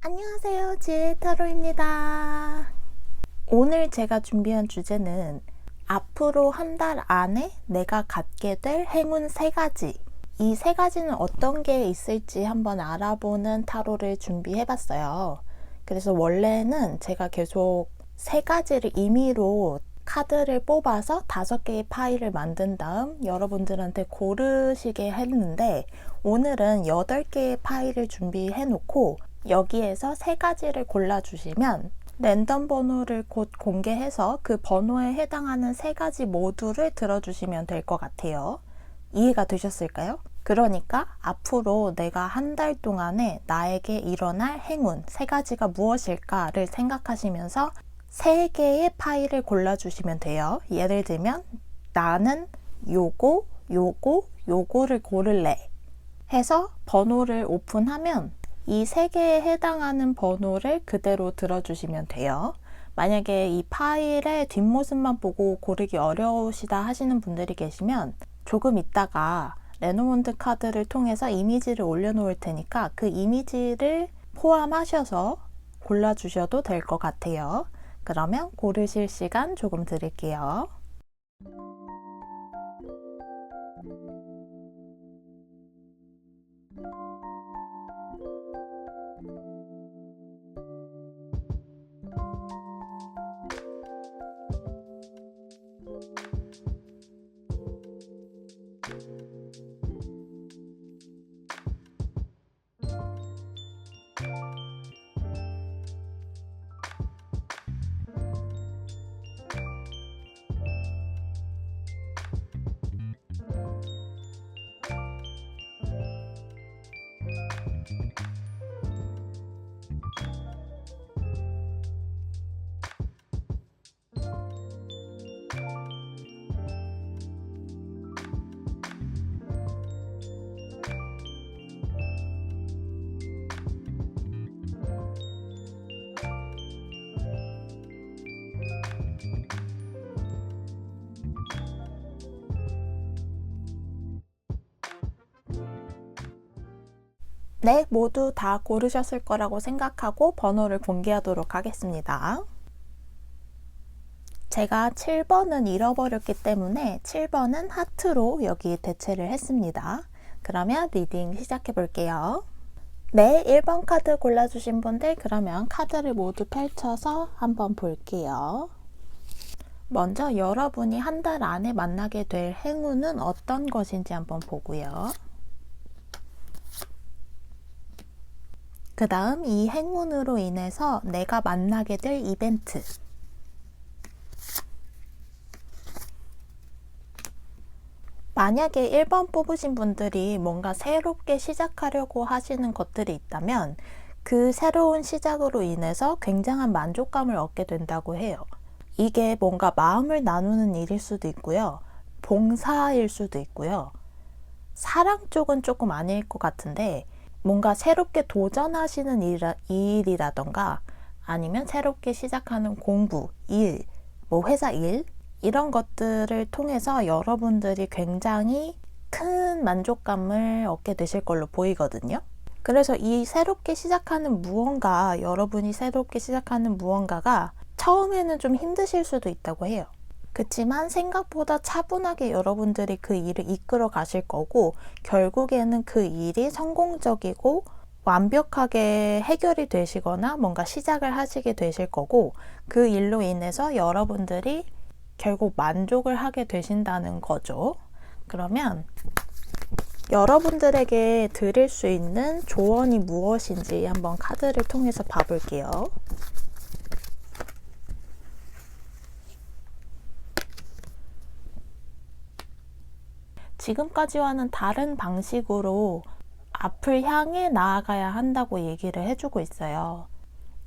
안녕하세요, 지혜 타로입니다. 오늘 제가 준비한 주제는 앞으로 한 달 안에 내가 갖게 될 행운 3가지. 이 3가지는 어떤 게 있을지 한번 알아보는 타로를 준비해봤어요. 그래서 원래는 제가 계속 3가지를 임의로 카드를 뽑아서 5개의 파일을 만든 다음 여러분들한테 고르시게 했는데, 오늘은 8개의 파일을 준비해 놓고 여기에서 3가지를 골라주시면 랜덤 번호를 곧 공개해서 그 번호에 해당하는 3가지 모두를 들어주시면 될 것 같아요. 이해가 되셨을까요? 그러니까 앞으로 내가 한 달 동안에 나에게 일어날 행운 3가지가 무엇일까를 생각하시면서 3개의 파일을 골라주시면 돼요. 예를 들면 나는 요거를 고를래 해서 번호를 오픈하면 이 3개에 해당하는 번호를 그대로 들어주시면 돼요. 만약에 이 파일의 뒷모습만 보고 고르기 어려우시다 하시는 분들이 계시면 조금 있다가 레노몬드 카드를 통해서 이미지를 올려놓을 테니까 그 이미지를 포함하셔서 골라주셔도 될 것 같아요. 그러면 고르실 시간 조금 드릴게요. 네, 모두 다 고르셨을 거라고 생각하고 번호를 공개하도록 하겠습니다. 제가 7번은 잃어버렸기 때문에 7번은 하트로 여기 대체를 했습니다. 그러면 리딩 시작해 볼게요. 네, 1번 카드 골라주신 분들, 그러면 카드를 모두 펼쳐서 한번 볼게요. 먼저 여러분이 한 달 안에 만나게 될 행운은 어떤 것인지 한번 보고요. 그 다음 이 행운으로 인해서 내가 만나게 될 이벤트, 만약에 1번 뽑으신 분들이 뭔가 새롭게 시작하려고 하시는 것들이 있다면 그 새로운 시작으로 인해서 굉장한 만족감을 얻게 된다고 해요. 이게 뭔가 마음을 나누는 일일 수도 있고요, 봉사일 수도 있고요, 사랑 쪽은 조금 아닐 것 같은데 뭔가 새롭게 도전하시는 일이라던가 아니면 새롭게 시작하는 공부, 일, 회사 일, 이런 것들을 통해서 여러분들이 굉장히 큰 만족감을 얻게 되실 걸로 보이거든요. 그래서 이 새롭게 시작하는 무언가, 여러분이 새롭게 시작하는 무언가가 처음에는 좀 힘드실 수도 있다고 해요. 그렇지만 생각보다 차분하게 여러분들이 그 일을 이끌어 가실 거고, 결국에는 그 일이 성공적이고 완벽하게 해결이 되시거나 뭔가 시작을 하시게 되실 거고, 그 일로 인해서 여러분들이 결국 만족을 하게 되신다는 거죠. 그러면 여러분들에게 드릴 수 있는 조언이 무엇인지 한번 카드를 통해서 봐볼게요. 지금까지와는 다른 방식으로 앞을 향해 나아가야 한다고 얘기를 해주고 있어요.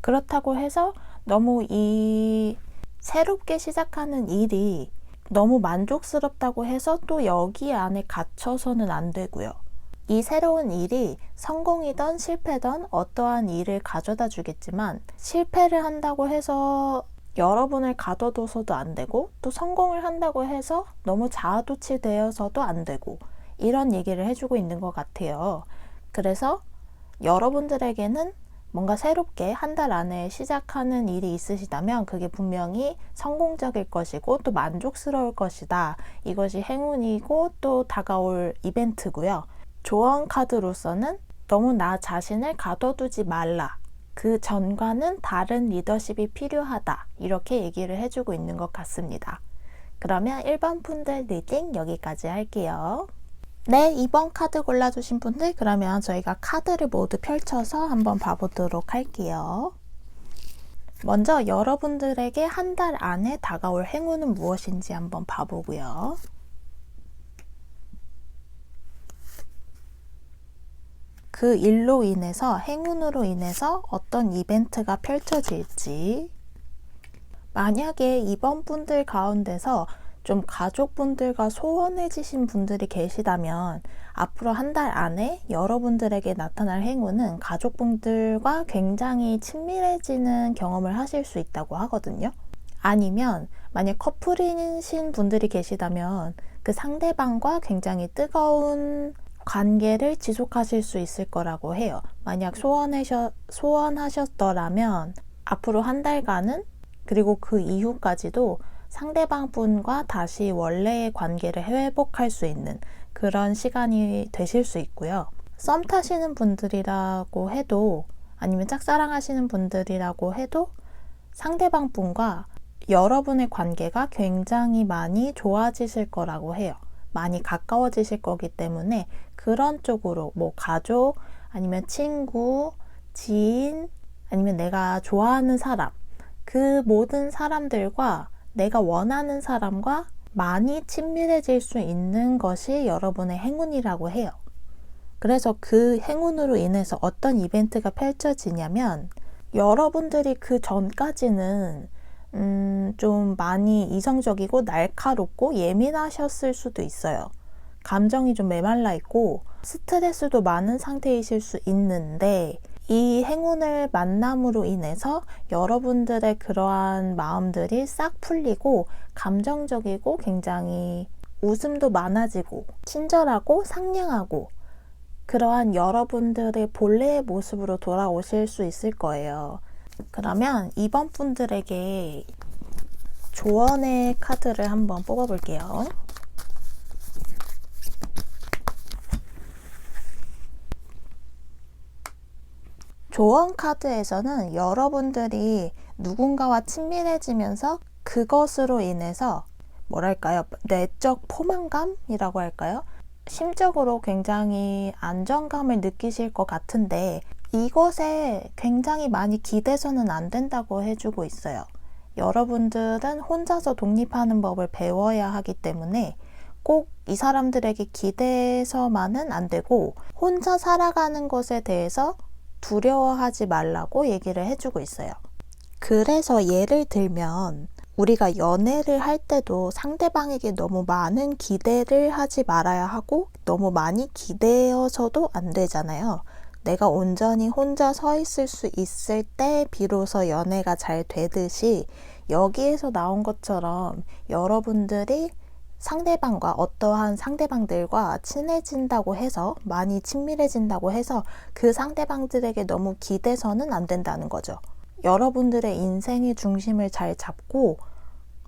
그렇다고 해서 너무 이 새롭게 시작하는 일이 너무 만족스럽다고 해서 또 여기 안에 갇혀서는 안 되고요. 이 새로운 일이 성공이든 실패든 어떠한 일을 가져다 주겠지만, 실패를 한다고 해서 여러분을 가둬둬서도 안 되고, 또 성공을 한다고 해서 너무 자아도취되어서도 안 되고, 이런 얘기를 해주고 있는 것 같아요. 그래서 여러분들에게는 뭔가 새롭게 한 달 안에 시작하는 일이 있으시다면 그게 분명히 성공적일 것이고 또 만족스러울 것이다. 이것이 행운이고 또 다가올 이벤트고요. 조언 카드로서는 너무 나 자신을 가둬두지 말라. 그 전과는 다른 리더십이 필요하다. 이렇게 얘기를 해주고 있는 것 같습니다. 그러면 1번 분들 리딩 여기까지 할게요. 네, 2번 카드 골라주신 분들 그러면 저희가 카드를 모두 펼쳐서 한번 봐보도록 할게요. 먼저 여러분들에게 한 달 안에 다가올 행운은 무엇인지 한번 봐보고요. 그 일로 인해서 행운으로 인해서 어떤 이벤트가 펼쳐질지, 만약에 이번 분들 가운데서 좀 가족분들과 소원해지신 분들이 계시다면 앞으로 한 달 안에 여러분들에게 나타날 행운은 가족분들과 굉장히 친밀해지는 경험을 하실 수 있다고 하거든요. 아니면 만약 커플이신 분들이 계시다면 그 상대방과 굉장히 뜨거운 관계를 지속하실 수 있을 거라고 해요. 만약 소원하셨더라면 앞으로 한 달간은 그리고 그 이후까지도 상대방 분과 다시 원래의 관계를 회복할 수 있는 그런 시간이 되실 수 있고요. 썸 타시는 분들이라고 해도 아니면 짝사랑하시는 분들이라고 해도 상대방 분과 여러분의 관계가 굉장히 많이 좋아지실 거라고 해요. 많이 가까워지실 거기 때문에 그런 쪽으로 뭐 가족 아니면 친구, 지인 아니면 내가 좋아하는 사람 그 모든 사람들과 내가 원하는 사람과 많이 친밀해질 수 있는 것이 여러분의 행운이라고 해요. 그래서 그 행운으로 인해서 어떤 이벤트가 펼쳐지냐면 여러분들이 그 전까지는 좀 많이 이성적이고 날카롭고 예민하셨을 수도 있어요. 감정이 좀 메말라 있고 스트레스도 많은 상태이실 수 있는데 이 행운을 만남으로 인해서 여러분들의 그러한 마음들이 싹 풀리고 감정적이고 굉장히 웃음도 많아지고 친절하고 상냥하고 그러한 여러분들의 본래의 모습으로 돌아오실 수 있을 거예요. 그러면 이번 분들에게 조언의 카드를 한번 뽑아볼게요. 조언 카드에서는 여러분들이 누군가와 친밀해지면서 그것으로 인해서 뭐랄까요? 내적 포만감이라고 할까요? 심적으로 굉장히 안정감을 느끼실 것 같은데 이것에 굉장히 많이 기대서는 안 된다고 해주고 있어요. 여러분들은 혼자서 독립하는 법을 배워야 하기 때문에 꼭 이 사람들에게 기대서만은 안 되고 혼자 살아가는 것에 대해서 두려워하지 말라고 얘기를 해주고 있어요. 그래서 예를 들면 우리가 연애를 할 때도 상대방에게 너무 많은 기대를 하지 말아야 하고 너무 많이 기대어서도 안 되잖아요. 내가 온전히 혼자 서 있을 수 있을 때 비로소 연애가 잘 되듯이 여기에서 나온 것처럼 여러분들이 상대방과 어떠한 상대방들과 친해진다고 해서 많이 친밀해진다고 해서 그 상대방들에게 너무 기대서는 안 된다는 거죠. 여러분들의 인생의 중심을 잘 잡고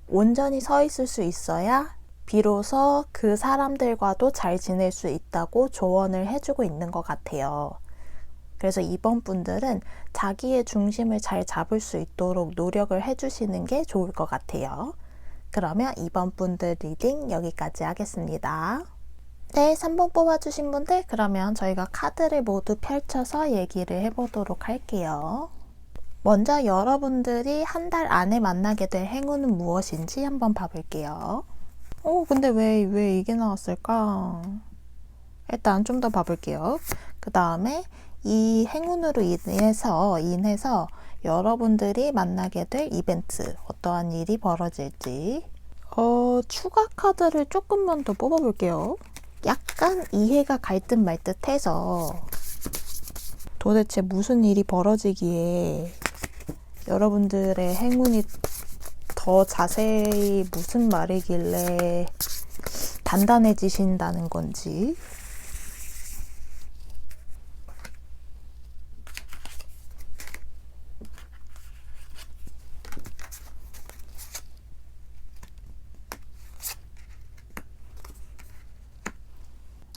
온전히 서 있을 수 있어야 비로소 그 사람들과도 잘 지낼 수 있다고 조언을 해주고 있는 것 같아요. 그래서 이번 분들은 자기의 중심을 잘 잡을 수 있도록 노력을 해주시는 게 좋을 것 같아요. 그러면 이번 분들 리딩 여기까지 하겠습니다. 네, 3번 뽑아주신 분들 그러면 저희가 카드를 모두 펼쳐서 얘기를 해보도록 할게요. 먼저 여러분들이 한 달 안에 만나게 될 행운은 무엇인지 한번 봐볼게요. 근데 왜 이게 나왔을까? 일단 좀 더 봐볼게요. 그 다음에 이 행운으로 인해서 여러분들이 만나게 될 이벤트, 어떠한 일이 벌어질지 추가 카드를 조금만 더 뽑아볼게요. 약간 이해가 갈 듯 말 듯 해서 도대체 무슨 일이 벌어지기에 여러분들의 행운이 더 자세히 무슨 말이길래 단단해지신다는 건지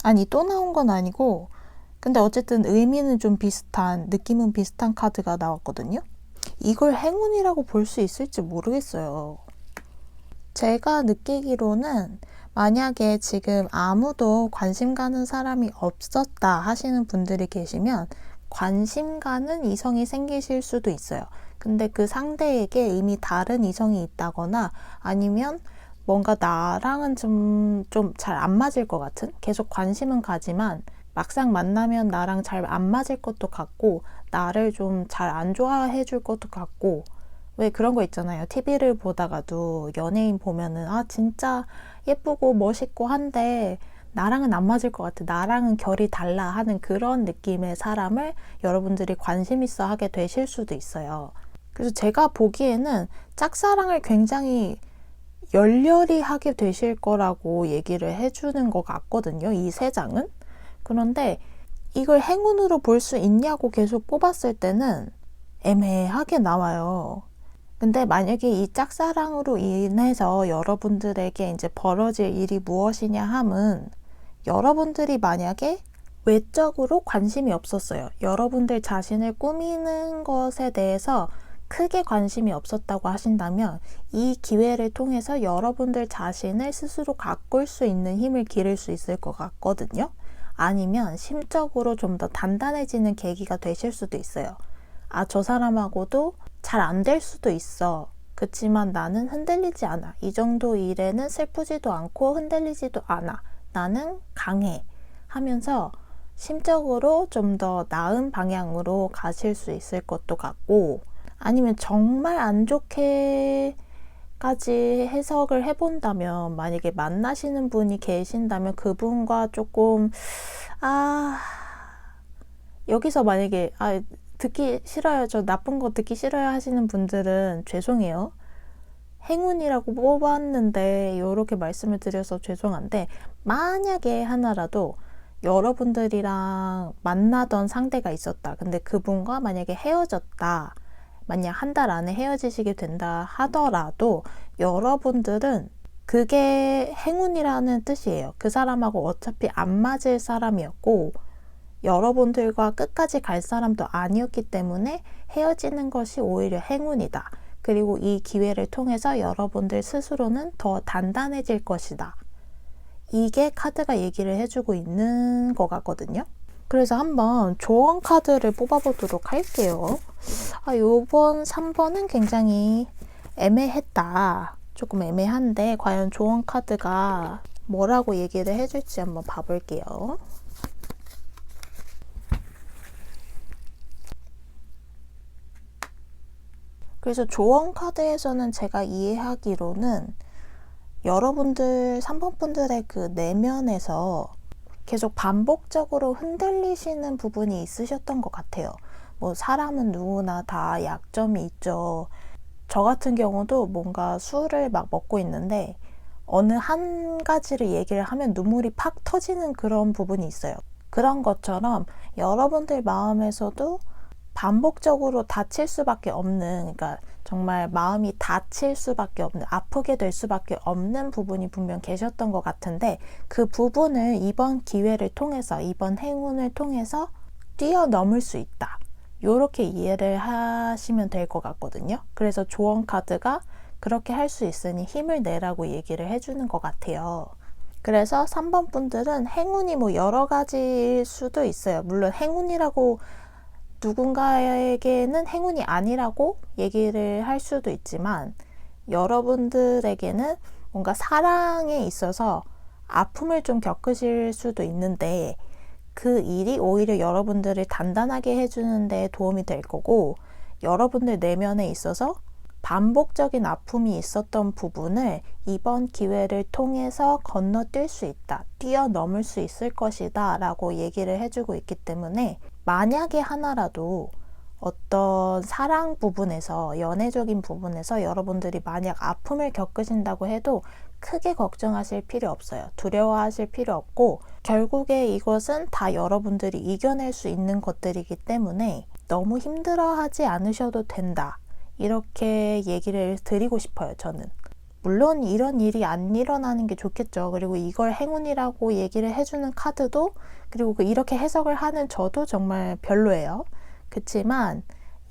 아니, 또 나온 건 아니고, 근데 어쨌든 의미는 좀 비슷한, 느낌은 비슷한 카드가 나왔거든요. 이걸 행운이라고 볼 수 있을지 모르겠어요. 제가 느끼기로는 만약에 지금 아무도 관심 가는 사람이 없었다 하시는 분들이 계시면 관심 가는 이성이 생기실 수도 있어요. 근데 그 상대에게 이미 다른 이성이 있다거나 아니면 뭔가 나랑은 좀 잘 안 맞을 것 같은, 계속 관심은 가지만 막상 만나면 나랑 잘 안 맞을 것도 같고 나를 좀 잘 안 좋아해 줄 것도 같고, 왜 그런 거 있잖아요. TV를 보다가도 연예인 보면은 아 진짜 예쁘고 멋있고 한데 나랑은 안 맞을 것 같아, 나랑은 결이 달라 하는 그런 느낌의 사람을 여러분들이 관심 있어 하게 되실 수도 있어요. 그래서 제가 보기에는 짝사랑을 굉장히 열렬히 하게 되실 거라고 얘기를 해주는 것 같거든요, 이 세 장은. 그런데 이걸 행운으로 볼 수 있냐고 계속 뽑았을 때는 애매하게 나와요. 근데 만약에 이 짝사랑으로 인해서 여러분들에게 이제 벌어질 일이 무엇이냐 함은, 여러분들이 만약에 외적으로 관심이 없었어요. 여러분들 자신을 꾸미는 것에 대해서 크게 관심이 없었다고 하신다면 이 기회를 통해서 여러분들 자신을 스스로 가꿀 수 있는 힘을 기를 수 있을 것 같거든요. 아니면 심적으로 좀 더 단단해지는 계기가 되실 수도 있어요. 아, 저 사람하고도 잘 안 될 수도 있어. 그치만 나는 흔들리지 않아. 이 정도 일에는 슬프지도 않고 흔들리지도 않아. 나는 강해. 하면서 심적으로 좀 더 나은 방향으로 가실 수 있을 것도 같고, 아니면 정말 안 좋게까지 해석을 해본다면, 만약에 만나시는 분이 계신다면 그분과 조금 여기서 만약에 듣기 싫어요, 저 나쁜 거 듣기 싫어요 하시는 분들은 죄송해요. 행운이라고 뽑았는데 이렇게 말씀을 드려서 죄송한데, 만약에 하나라도 여러분들이랑 만나던 상대가 있었다. 근데 그분과 만약에 헤어졌다. 만약 한 달 안에 헤어지시게 된다 하더라도 여러분들은 그게 행운이라는 뜻이에요. 그 사람하고 어차피 안 맞을 사람이었고 여러분들과 끝까지 갈 사람도 아니었기 때문에 헤어지는 것이 오히려 행운이다. 그리고 이 기회를 통해서 여러분들 스스로는 더 단단해질 것이다. 이게 카드가 얘기를 해주고 있는 것 같거든요. 그래서 한번 조언 카드를 뽑아보도록 할게요. 요번 3번은 굉장히 애매했다. 조금 애매한데 과연 조언 카드가 뭐라고 얘기를 해줄지 한번 봐볼게요. 그래서 조언 카드에서는 제가 이해하기로는 여러분들 3번 분들의 그 내면에서 계속 반복적으로 흔들리시는 부분이 있으셨던 것 같아요. 뭐 사람은 누구나 다 약점이 있죠. 저 같은 경우도 뭔가 술을 막 먹고 있는데 어느 한 가지를 얘기를 하면 눈물이 팍 터지는 그런 부분이 있어요. 그런 것처럼 여러분들 마음에서도 반복적으로 다칠 수밖에 없는, 그러니까 정말 마음이 다칠 수밖에 없는, 아프게 될 수밖에 없는 부분이 분명 계셨던 것 같은데, 그 부분을 이번 기회를 통해서, 이번 행운을 통해서 뛰어넘을 수 있다. 이렇게 이해를 하시면 될 것 같거든요. 그래서 조언 카드가 그렇게 할 수 있으니 힘을 내라고 얘기를 해주는 것 같아요. 그래서 3번 분들은 행운이 뭐 여러 가지일 수도 있어요. 물론 행운이라고 누군가에게는 행운이 아니라고 얘기를 할 수도 있지만, 여러분들에게는 뭔가 사랑에 있어서 아픔을 좀 겪으실 수도 있는데 그 일이 오히려 여러분들을 단단하게 해주는 데 도움이 될 거고, 여러분들 내면에 있어서 반복적인 아픔이 있었던 부분을 이번 기회를 통해서 건너뛸 수 있다, 뛰어넘을 수 있을 것이다 라고 얘기를 해주고 있기 때문에, 만약에 하나라도 어떤 사랑 부분에서, 연애적인 부분에서 여러분들이 만약 아픔을 겪으신다고 해도 크게 걱정하실 필요 없어요. 두려워하실 필요 없고, 결국에 이것은 다 여러분들이 이겨낼 수 있는 것들이기 때문에 너무 힘들어하지 않으셔도 된다. 이렇게 얘기를 드리고 싶어요, 저는. 물론 이런 일이 안 일어나는 게 좋겠죠. 그리고 이걸 행운이라고 얘기를 해주는 카드도, 그리고 이렇게 해석을 하는 저도 정말 별로예요. 그치만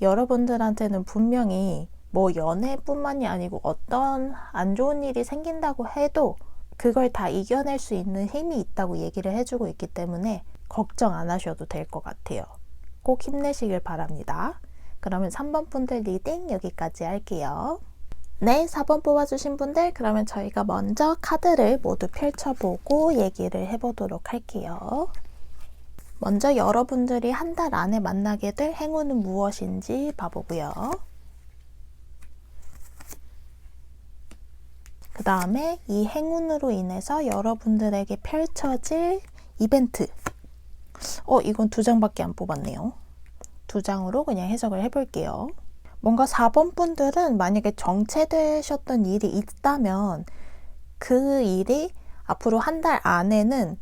여러분들한테는 분명히 뭐 연애뿐만이 아니고 어떤 안 좋은 일이 생긴다고 해도 그걸 다 이겨낼 수 있는 힘이 있다고 얘기를 해주고 있기 때문에 걱정 안 하셔도 될 것 같아요. 꼭 힘내시길 바랍니다. 그러면 3번 분들 리딩 여기까지 할게요. 네, 4번 뽑아주신 분들, 그러면 저희가 먼저 카드를 모두 펼쳐보고 얘기를 해보도록 할게요. 먼저 여러분들이 한 달 안에 만나게 될 행운은 무엇인지 봐보고요. 그 다음에 이 행운으로 인해서 여러분들에게 펼쳐질 이벤트. 이건 2장밖에 안 뽑았네요. 2장으로 그냥 해석을 해볼게요. 뭔가 4번 분들은 만약에 정체되셨던 일이 있다면 그 일이 앞으로 한 달 안에는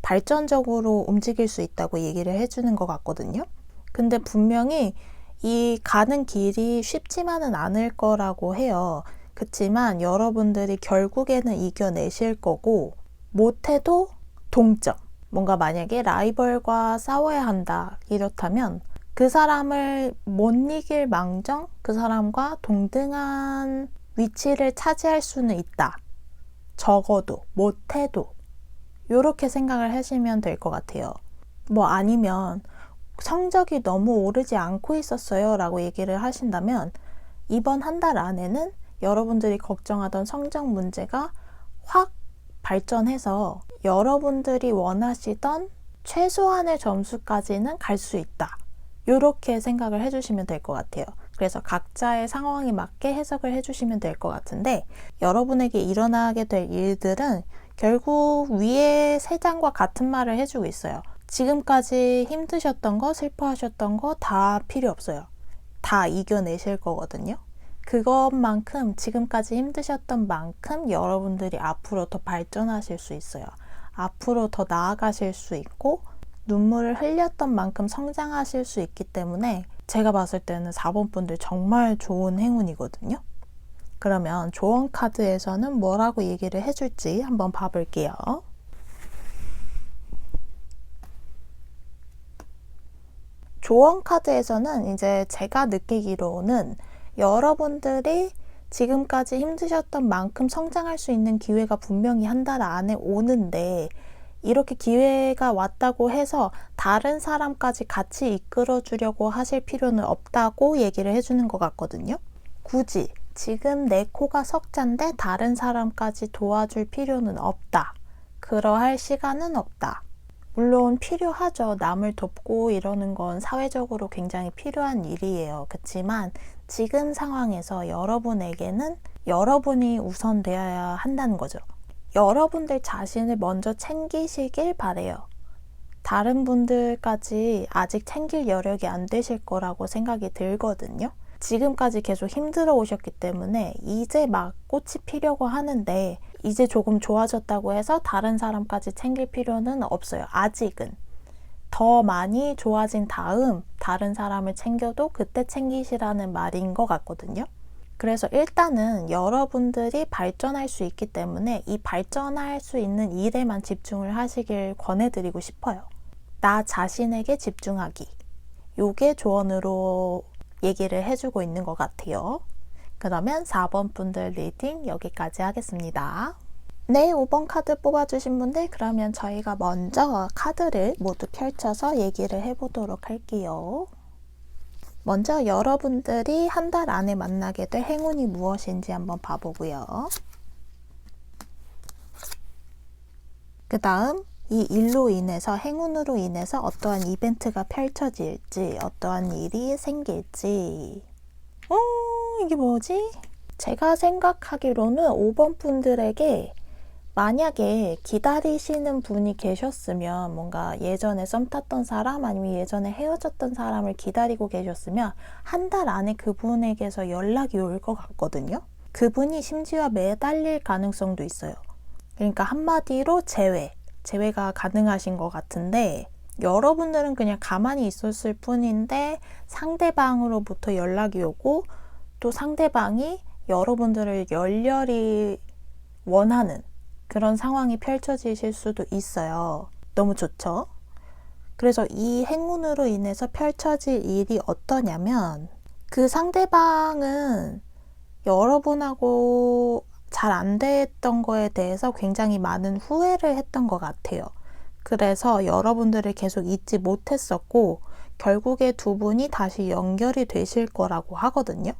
발전적으로 움직일 수 있다고 얘기를 해주는 것 같거든요. 근데 분명히 이 가는 길이 쉽지만은 않을 거라고 해요. 그치만 여러분들이 결국에는 이겨내실 거고, 못해도 동점. 뭔가 만약에 라이벌과 싸워야 한다 이렇다면 그 사람을 못 이길 망정 그 사람과 동등한 위치를 차지할 수는 있다. 적어도 못해도 이렇게 생각을 하시면 될 것 같아요. 뭐 아니면 성적이 너무 오르지 않고 있었어요 라고 얘기를 하신다면 이번 한 달 안에는 여러분들이 걱정하던 성적 문제가 확 발전해서 여러분들이 원하시던 최소한의 점수까지는 갈 수 있다. 이렇게 생각을 해주시면 될 것 같아요. 그래서 각자의 상황에 맞게 해석을 해주시면 될 것 같은데, 여러분에게 일어나게 될 일들은 결국 위에 3장과 같은 말을 해주고 있어요. 지금까지 힘드셨던 거, 슬퍼하셨던 거 다 필요 없어요. 다 이겨내실 거거든요. 그것만큼, 지금까지 힘드셨던 만큼 여러분들이 앞으로 더 발전하실 수 있어요. 앞으로 더 나아가실 수 있고 눈물을 흘렸던 만큼 성장하실 수 있기 때문에 제가 봤을 때는 4번 분들 정말 좋은 행운이거든요. 그러면 조언 카드에서는 뭐라고 얘기를 해줄지 한번 봐볼게요. 조언 카드에서는 이제 제가 느끼기로는 여러분들이 지금까지 힘드셨던 만큼 성장할 수 있는 기회가 분명히 한 달 안에 오는데, 이렇게 기회가 왔다고 해서 다른 사람까지 같이 이끌어 주려고 하실 필요는 없다고 얘기를 해주는 것 같거든요. 굳이 지금 내 코가 석잔데 다른 사람까지 도와줄 필요는 없다. 그러할 시간은 없다. 물론 필요하죠. 남을 돕고 이러는 건 사회적으로 굉장히 필요한 일이에요. 그렇지만 지금 상황에서 여러분에게는 여러분이 우선되어야 한다는 거죠. 여러분들 자신을 먼저 챙기시길 바래요. 다른 분들까지 아직 챙길 여력이 안 되실 거라고 생각이 들거든요. 지금까지 계속 힘들어 오셨기 때문에 이제 막 꽃이 피려고 하는데, 이제 조금 좋아졌다고 해서 다른 사람까지 챙길 필요는 없어요. 아직은. 더 많이 좋아진 다음 다른 사람을 챙겨도 그때 챙기시라는 말인 것 같거든요. 그래서 일단은 여러분들이 발전할 수 있기 때문에 이 발전할 수 있는 일에만 집중을 하시길 권해드리고 싶어요. 나 자신에게 집중하기. 요게 조언으로 얘기를 해주고 있는 것 같아요. 그러면 4번 분들 리딩 여기까지 하겠습니다. 네, 5번 카드 뽑아주신 분들, 그러면 저희가 먼저 카드를 모두 펼쳐서 얘기를 해보도록 할게요. 먼저 여러분들이 한 달 안에 만나게 될 행운이 무엇인지 한번 봐보고요. 그 다음 이 일로 인해서, 행운으로 인해서 어떠한 이벤트가 펼쳐질지, 어떠한 일이 생길지. 이게 뭐지? 제가 생각하기로는 5번 분들에게 만약에 기다리시는 분이 계셨으면, 뭔가 예전에 썸 탔던 사람 아니면 예전에 헤어졌던 사람을 기다리고 계셨으면 한 달 안에 그분에게서 연락이 올 것 같거든요. 그분이 심지어 매달릴 가능성도 있어요. 그러니까 한마디로 제외가 가능하신 것 같은데, 여러분들은 그냥 가만히 있었을 뿐인데 상대방으로부터 연락이 오고, 또 상대방이 여러분들을 열렬히 원하는 그런 상황이 펼쳐지실 수도 있어요. 너무 좋죠? 그래서 이 행운으로 인해서 펼쳐질 일이 어떠냐면 그 상대방은 여러분하고 잘 안 됐던 거에 대해서 굉장히 많은 후회를 했던 것 같아요. 그래서 여러분들을 계속 잊지 못했었고 결국에 두 분이 다시 연결이 되실 거라고 하거든요.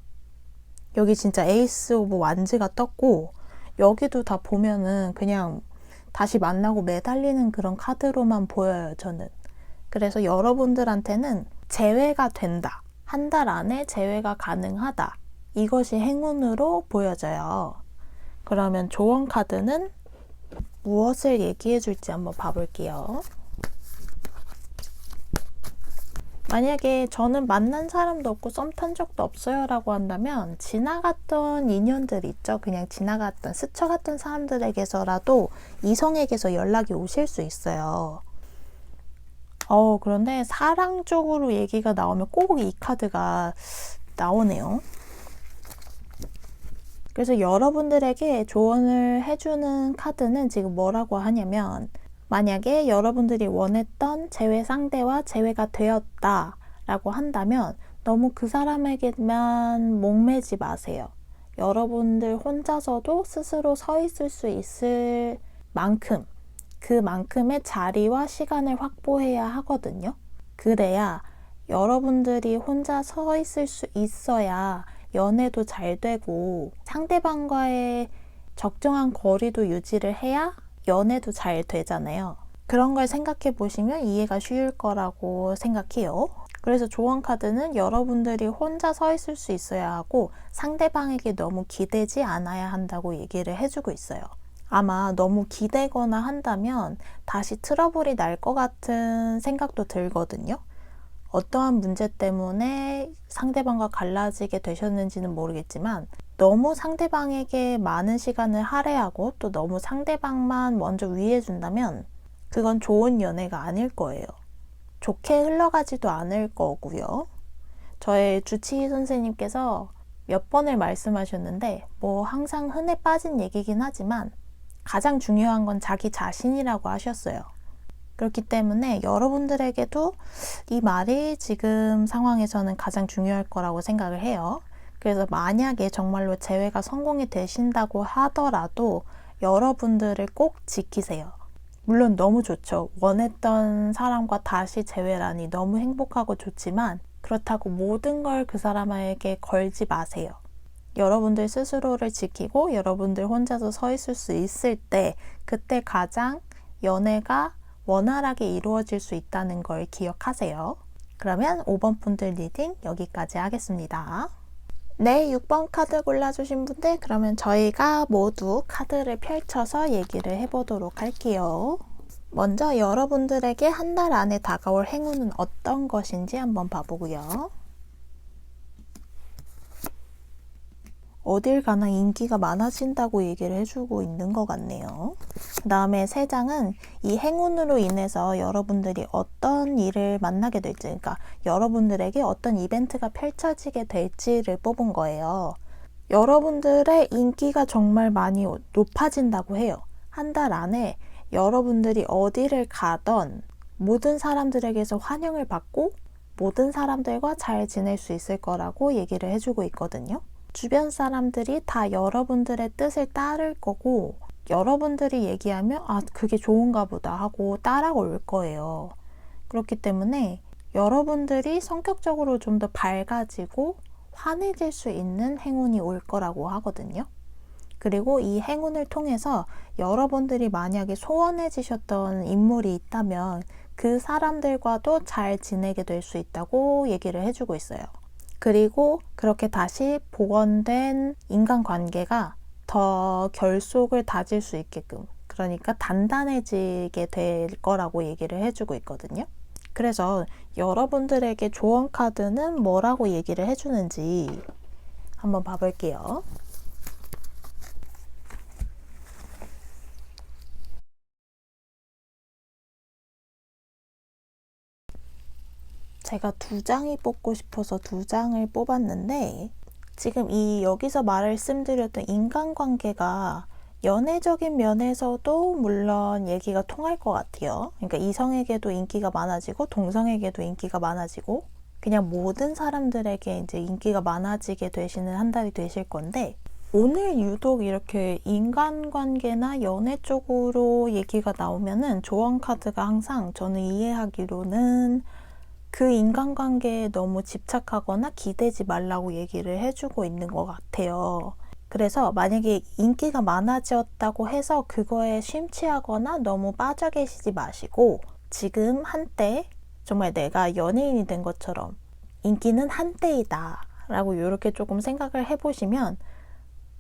여기 진짜 에이스 오브 완즈가 떴고 여기도 다 보면은 그냥 다시 만나고 매달리는 그런 카드로만 보여요, 저는. 그래서 여러분들한테는 재회가 된다. 한 달 안에 재회가 가능하다. 이것이 행운으로 보여져요. 그러면 조언 카드는 무엇을 얘기해 줄지 한번 봐볼게요. 만약에 저는 만난 사람도 없고 썸 탄 적도 없어요 라고 한다면 지나갔던 인연들 있죠. 그냥 지나갔던 스쳐갔던 사람들에게서라도 이성에게서 연락이 오실 수 있어요. 그런데 사랑 쪽으로 얘기가 나오면 꼭 이 카드가 나오네요. 그래서 여러분들에게 조언을 해주는 카드는 지금 뭐라고 하냐면 만약에 여러분들이 원했던 재회 상대와 재회가 되었다 라고 한다면 너무 그 사람에게만 목매지 마세요. 여러분들 혼자서도 스스로 서 있을 수 있을 만큼 그만큼의 자리와 시간을 확보해야 하거든요. 그래야 여러분들이 혼자 서 있을 수 있어야 연애도 잘 되고 상대방과의 적정한 거리도 유지를 해야 연애도 잘 되잖아요. 그런 걸 생각해 보시면 이해가 쉬울 거라고 생각해요. 그래서 조언 카드는 여러분들이 혼자 서 있을 수 있어야 하고 상대방에게 너무 기대지 않아야 한다고 얘기를 해주고 있어요. 아마 너무 기대거나 한다면 다시 트러블이 날 것 같은 생각도 들거든요. 어떠한 문제 때문에 상대방과 갈라지게 되셨는지는 모르겠지만 너무 상대방에게 많은 시간을 할애하고 또 너무 상대방만 먼저 위해준다면 그건 좋은 연애가 아닐 거예요. 좋게 흘러가지도 않을 거고요. 저의 주치의 선생님께서 몇 번을 말씀하셨는데 뭐 항상 흔해 빠진 얘기긴 하지만 가장 중요한 건 자기 자신이라고 하셨어요. 그렇기 때문에 여러분들에게도 이 말이 지금 상황에서는 가장 중요할 거라고 생각을 해요. 그래서 만약에 정말로 재회가 성공이 되신다고 하더라도 여러분들을 꼭 지키세요. 물론 너무 좋죠. 원했던 사람과 다시 재회라니 너무 행복하고 좋지만 그렇다고 모든 걸 그 사람에게 걸지 마세요. 여러분들 스스로를 지키고 여러분들 혼자서 서 있을 수 있을 때 그때 가장 연애가 원활하게 이루어질 수 있다는 걸 기억하세요. 그러면 5번 분들 리딩 여기까지 하겠습니다. 네, 6번 카드 골라주신 분들 그러면 저희가 모두 카드를 펼쳐서 얘기를 해보도록 할게요. 먼저 여러분들에게 한 달 안에 다가올 행운은 어떤 것인지 한번 봐보고요. 어딜 가나 인기가 많아진다고 얘기를 해주고 있는 것 같네요. 그 다음에 3장은 이 행운으로 인해서 여러분들이 어떤 일을 만나게 될지, 그러니까 여러분들에게 어떤 이벤트가 펼쳐지게 될지를 뽑은 거예요. 여러분들의 인기가 정말 많이 높아진다고 해요. 한 달 안에 여러분들이 어디를 가던 모든 사람들에게서 환영을 받고 모든 사람들과 잘 지낼 수 있을 거라고 얘기를 해주고 있거든요. 주변 사람들이 다 여러분들의 뜻을 따를 거고 여러분들이 얘기하면 아 그게 좋은가 보다 하고 따라올 거예요. 그렇기 때문에 여러분들이 성격적으로 좀 더 밝아지고 환해질 수 있는 행운이 올 거라고 하거든요. 그리고 이 행운을 통해서 여러분들이 만약에 소원해지셨던 인물이 있다면 그 사람들과도 잘 지내게 될 수 있다고 얘기를 해주고 있어요. 그리고 그렇게 다시 복원된 인간관계가 더 결속을 다질 수 있게끔 그러니까 단단해지게 될 거라고 얘기를 해주고 있거든요. 그래서 여러분들에게 조언 카드는 뭐라고 얘기를 해주는지 한번 봐볼게요. 제가 2장이 뽑고 싶어서 2장을 뽑았는데 지금 여기서 말씀드렸던 인간관계가 연애적인 면에서도 물론 얘기가 통할 것 같아요. 그러니까 이성에게도 인기가 많아지고 동성에게도 인기가 많아지고 그냥 모든 사람들에게 이제 인기가 많아지게 되시는 한 달이 되실 건데, 오늘 유독 이렇게 인간관계나 연애 쪽으로 얘기가 나오면은 조언 카드가 항상 저는 이해하기로는 그 인간관계에 너무 집착하거나 기대지 말라고 얘기를 해주고 있는 것 같아요. 그래서 만약에 인기가 많아졌다고 해서 그거에 심취하거나 너무 빠져 계시지 마시고, 지금 한때 정말 내가 연예인이 된 것처럼 인기는 한때이다 라고 이렇게 조금 생각을 해보시면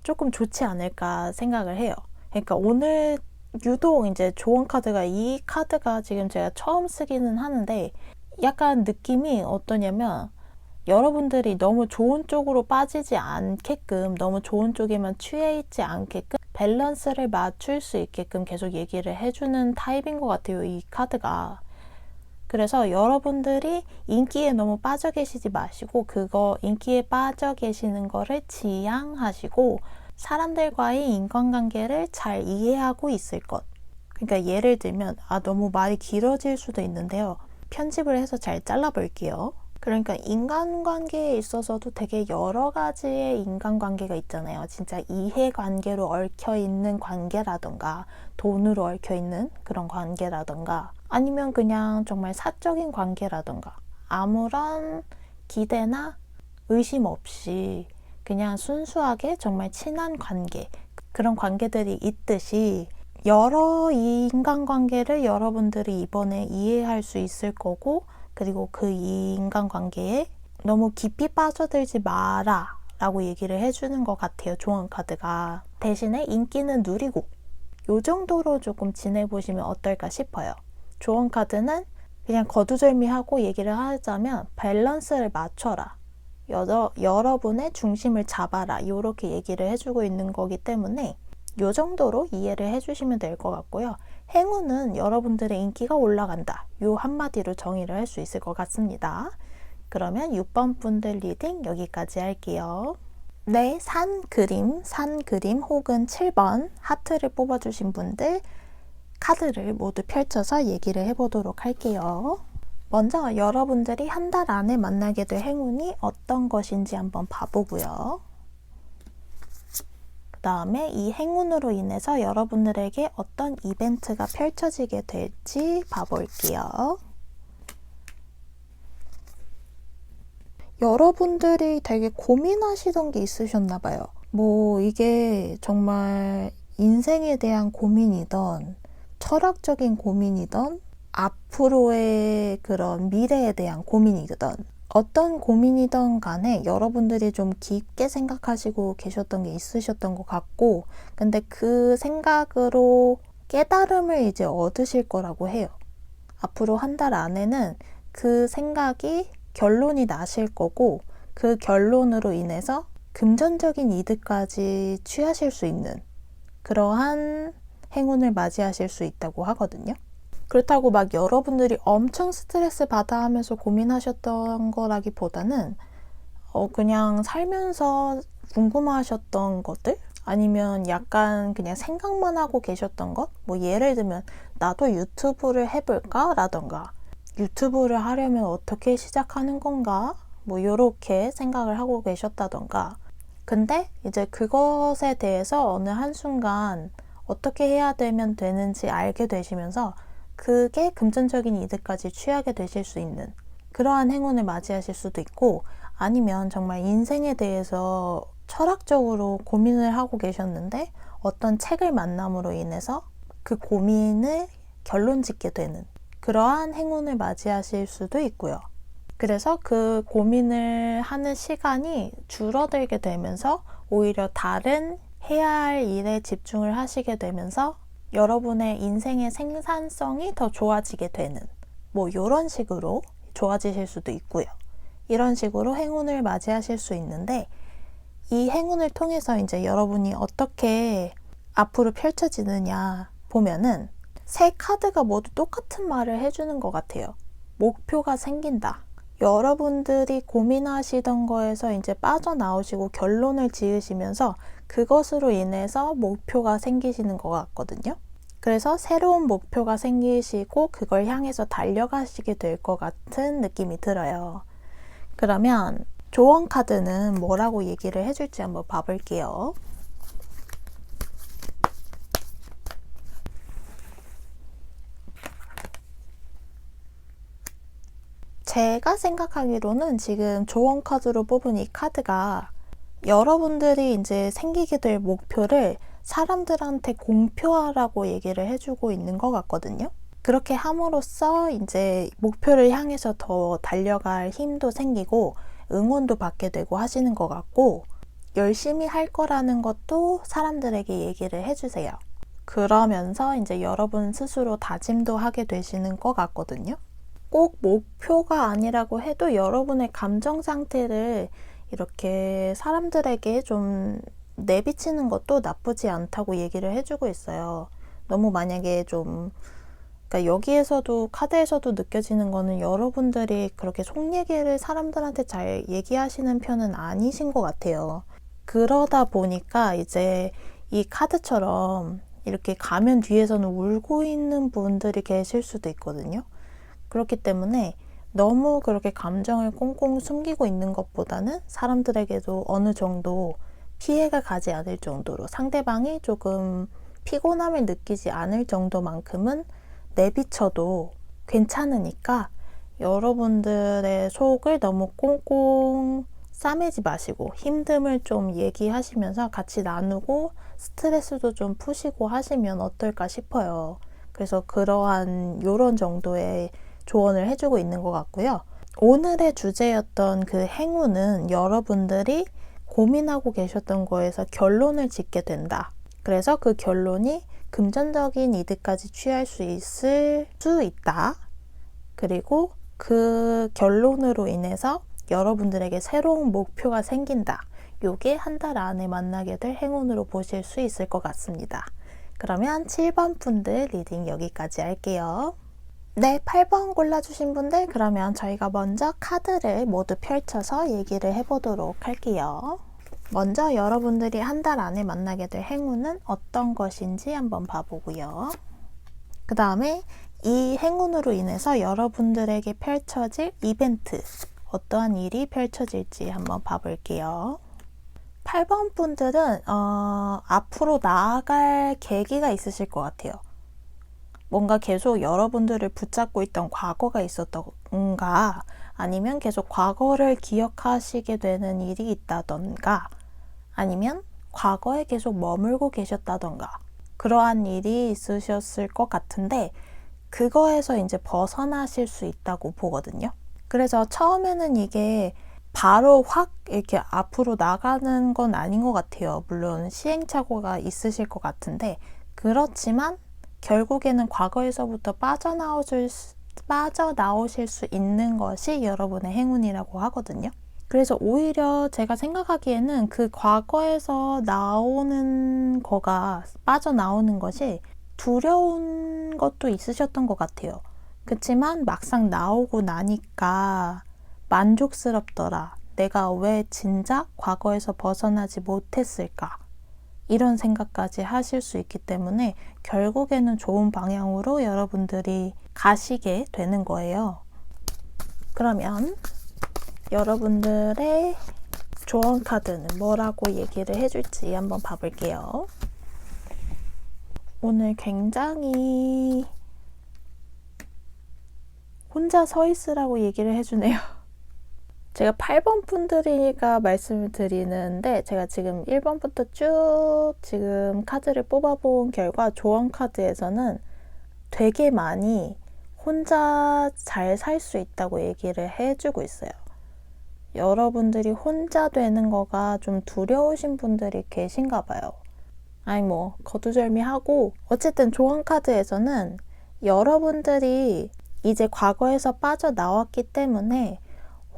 조금 좋지 않을까 생각을 해요. 그러니까 오늘 유독 이제 조언 카드가, 이 카드가 지금 제가 처음 쓰기는 하는데 약간 느낌이 어떠냐면, 여러분들이 너무 좋은 쪽으로 빠지지 않게끔, 너무 좋은 쪽에만 취해 있지 않게끔 밸런스를 맞출 수 있게끔 계속 얘기를 해주는 타입인 것 같아요, 이 카드가. 그래서 여러분들이 인기에 너무 빠져 계시지 마시고, 그거 인기에 빠져 계시는 거를 지양하시고 사람들과의 인간관계를 잘 이해하고 있을 것. 그러니까 예를 들면, 너무 말이 길어질 수도 있는데요, 편집을 해서 잘 잘라 볼게요. 그러니까 인간관계에 있어서도 되게 여러 가지의 인간관계가 있잖아요. 진짜 이해관계로 얽혀있는 관계라던가, 돈으로 얽혀있는 그런 관계라던가, 아니면 그냥 정말 사적인 관계라던가, 아무런 기대나 의심 없이 그냥 순수하게 정말 친한 관계, 그런 관계들이 있듯이 여러 인간관계를 여러분들이 이번에 이해할 수 있을 거고, 그리고 그 인간관계에 너무 깊이 빠져들지 마라 라고 얘기를 해주는 것 같아요, 조언 카드가. 대신에 인기는 누리고 요 정도로 조금 지내보시면 어떨까 싶어요. 조언 카드는 그냥 거두절미하고 얘기를 하자면 밸런스를 맞춰라, 여러분의 중심을 잡아라, 이렇게 얘기를 해주고 있는 거기 때문에 요 정도로 이해를 해주시면 될 것 같고요. 행운은 여러분들의 인기가 올라간다, 요 한마디로 정의를 할 수 있을 것 같습니다. 그러면 6번 분들 리딩 여기까지 할게요. 네, 산 그림 혹은 7번 하트를 뽑아주신 분들 카드를 모두 펼쳐서 얘기를 해보도록 할게요. 먼저 여러분들이 한 달 안에 만나게 될 행운이 어떤 것인지 한번 봐보고요. 그 다음에 이 행운으로 인해서 여러분들에게 어떤 이벤트가 펼쳐지게 될지 봐볼게요. 여러분들이 되게 고민하시던 게 있으셨나 봐요. 뭐 이게 정말 인생에 대한 고민이던 철학적인 고민이던 앞으로의 그런 미래에 대한 고민이든 어떤 고민이든 간에 여러분들이 좀 깊게 생각하시고 계셨던 게 있으셨던 것 같고, 근데 그 생각으로 깨달음을 이제 얻으실 거라고 해요. 앞으로 한 달 안에는 그 생각이 결론이 나실 거고, 그 결론으로 인해서 금전적인 이득까지 취하실 수 있는 그러한 행운을 맞이하실 수 있다고 하거든요. 그렇다고 막 여러분들이 엄청 스트레스 받아 하면서 고민하셨던 거라기보다는 그냥 살면서 궁금하셨던 것들, 아니면 약간 그냥 생각만 하고 계셨던 것, 뭐 예를 들면 나도 유튜브를 해볼까? 라던가, 유튜브를 하려면 어떻게 시작하는 건가? 뭐 요렇게 생각을 하고 계셨다던가, 근데 이제 그것에 대해서 어느 한순간 어떻게 해야 되면 되는지 알게 되시면서 그게 금전적인 이득까지 취하게 되실 수 있는 그러한 행운을 맞이하실 수도 있고, 아니면 정말 인생에 대해서 철학적으로 고민을 하고 계셨는데 어떤 책을 만남으로 인해서 그 고민을 결론 짓게 되는 그러한 행운을 맞이하실 수도 있고요. 그래서 그 고민을 하는 시간이 줄어들게 되면서 오히려 다른 해야 할 일에 집중을 하시게 되면서 여러분의 인생의 생산성이 더 좋아지게 되는, 뭐 이런 식으로 좋아지실 수도 있고요. 이런 식으로 행운을 맞이하실 수 있는데, 이 행운을 통해서 이제 여러분이 어떻게 앞으로 펼쳐지느냐 보면은 세 카드가 모두 똑같은 말을 해주는 것 같아요. 목표가 생긴다. 여러분들이 고민하시던 거에서 이제 빠져나오시고 결론을 지으시면서 그것으로 인해서 목표가 생기시는 것 같거든요. 그래서 새로운 목표가 생기시고 그걸 향해서 달려가시게 될 것 같은 느낌이 들어요. 그러면 조언 카드는 뭐라고 얘기를 해줄지 한번 봐볼게요. 제가 생각하기로는 지금 조언 카드로 뽑은 이 카드가 여러분들이 이제 생기게 될 목표를 사람들한테 공표하라고 얘기를 해주고 있는 것 같거든요. 그렇게 함으로써 이제 목표를 향해서 더 달려갈 힘도 생기고 응원도 받게 되고 하시는 것 같고, 열심히 할 거라는 것도 사람들에게 얘기를 해주세요. 그러면서 이제 여러분 스스로 다짐도 하게 되시는 것 같거든요. 꼭 목표가 아니라고 해도 여러분의 감정 상태를 이렇게 사람들에게 좀 내비치는 것도 나쁘지 않다고 얘기를 해주고 있어요. 너무 만약에 좀, 그러니까 여기에서도 카드에서도 느껴지는 거는 여러분들이 그렇게 속 얘기를 사람들한테 잘 얘기하시는 편은 아니신 것 같아요. 그러다 보니까 이제 이 카드처럼 이렇게 가면 뒤에서는 울고 있는 분들이 계실 수도 있거든요. 그렇기 때문에 너무 그렇게 감정을 꽁꽁 숨기고 있는 것보다는 사람들에게도 어느 정도 피해가 가지 않을 정도로 상대방이 조금 피곤함을 느끼지 않을 정도만큼은 내비쳐도 괜찮으니까 여러분들의 속을 너무 꽁꽁 싸매지 마시고 힘듦을 좀 얘기하시면서 같이 나누고 스트레스도 좀 푸시고 하시면 어떨까 싶어요. 그래서 그러한 요런 정도의 조언을 해주고 있는 것 같고요. 오늘의 주제였던 그 행운은 여러분들이 고민하고 계셨던 거에서 결론을 짓게 된다. 그래서 그 결론이 금전적인 이득까지 취할 수 있다. 그리고 그 결론으로 인해서 여러분들에게 새로운 목표가 생긴다. 요게 한 달 안에 만나게 될 행운으로 보실 수 있을 것 같습니다. 그러면 7번 분들 리딩 여기까지 할게요. 네, 8번 골라주신 분들, 그러면 저희가 먼저 카드를 모두 펼쳐서 얘기를 해보도록 할게요. 먼저 여러분들이 한 달 안에 만나게 될 행운은 어떤 것인지 한번 봐보고요. 그 다음에 이 행운으로 인해서 여러분들에게 펼쳐질 이벤트, 어떠한 일이 펼쳐질지 한번 봐볼게요. 8번 분들은 앞으로 나아갈 계기가 있으실 것 같아요. 뭔가 계속 여러분들을 붙잡고 있던 과거가 있었던가, 아니면 계속 과거를 기억하시게 되는 일이 있다던가, 아니면 과거에 계속 머물고 계셨다던가, 그러한 일이 있으셨을 것 같은데 그거에서 이제 벗어나실 수 있다고 보거든요. 그래서 처음에는 이게 바로 확 이렇게 앞으로 나가는 건 아닌 것 같아요. 물론 시행착오가 있으실 것 같은데, 그렇지만 결국에는 과거에서부터 빠져나오실 수 있는 것이 여러분의 행운이라고 하거든요. 그래서 오히려 제가 생각하기에는 그 과거에서 빠져나오는 것이 두려운 것도 있으셨던 것 같아요. 그렇지만 막상 나오고 나니까 만족스럽더라. 내가 왜 진작 과거에서 벗어나지 못했을까? 이런 생각까지 하실 수 있기 때문에 결국에는 좋은 방향으로 여러분들이 가시게 되는 거예요. 그러면 여러분들의 조언 카드는 뭐라고 얘기를 해줄지 한번 봐볼게요. 오늘 굉장히 혼자 서 있으라고 얘기를 해주네요. 제가 8번 분들이니까 말씀을 드리는데, 제가 지금 1번부터 쭉 지금 카드를 뽑아본 결과 조언 카드에서는 되게 많이 혼자 잘 살 수 있다고 얘기를 해주고 있어요. 여러분들이 혼자 되는 거가 좀 두려우신 분들이 계신가 봐요. 아니 뭐 거두절미하고, 어쨌든 조언 카드에서는 여러분들이 이제 과거에서 빠져나왔기 때문에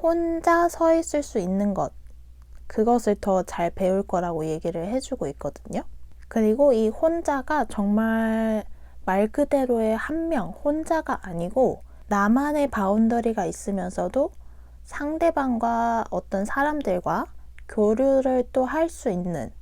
혼자 서 있을 수 있는 것, 그것을 더 잘 배울 거라고 얘기를 해주고 있거든요. 그리고 이 혼자가 정말 말 그대로의 한 명, 혼자가 아니고 나만의 바운더리가 있으면서도 상대방과 어떤 사람들과 교류를 또 할 수 있는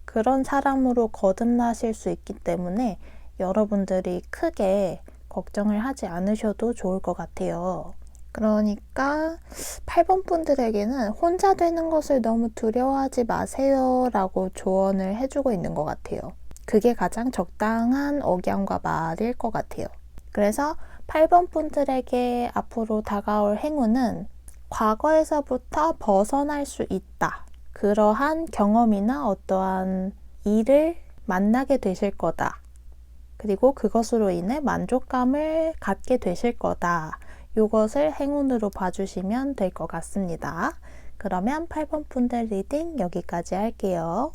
그런 사람으로 거듭나실 수 있기 때문에 여러분들이 크게 걱정을 하지 않으셔도 좋을 것 같아요. 그러니까 8번 분들에게는 혼자 되는 것을 너무 두려워하지 마세요 라고 조언을 해주고 있는 것 같아요. 그게 가장 적당한 억양과 말일 것 같아요. 그래서 8번 분들에게 앞으로 다가올 행운은 과거에서부터 벗어날 수 있다. 그러한 경험이나 어떠한 일을 만나게 되실 거다. 그리고 그것으로 인해 만족감을 갖게 되실 거다. 이것을 행운으로 봐주시면 될 것 같습니다. 그러면 8번 분들 리딩 여기까지 할게요.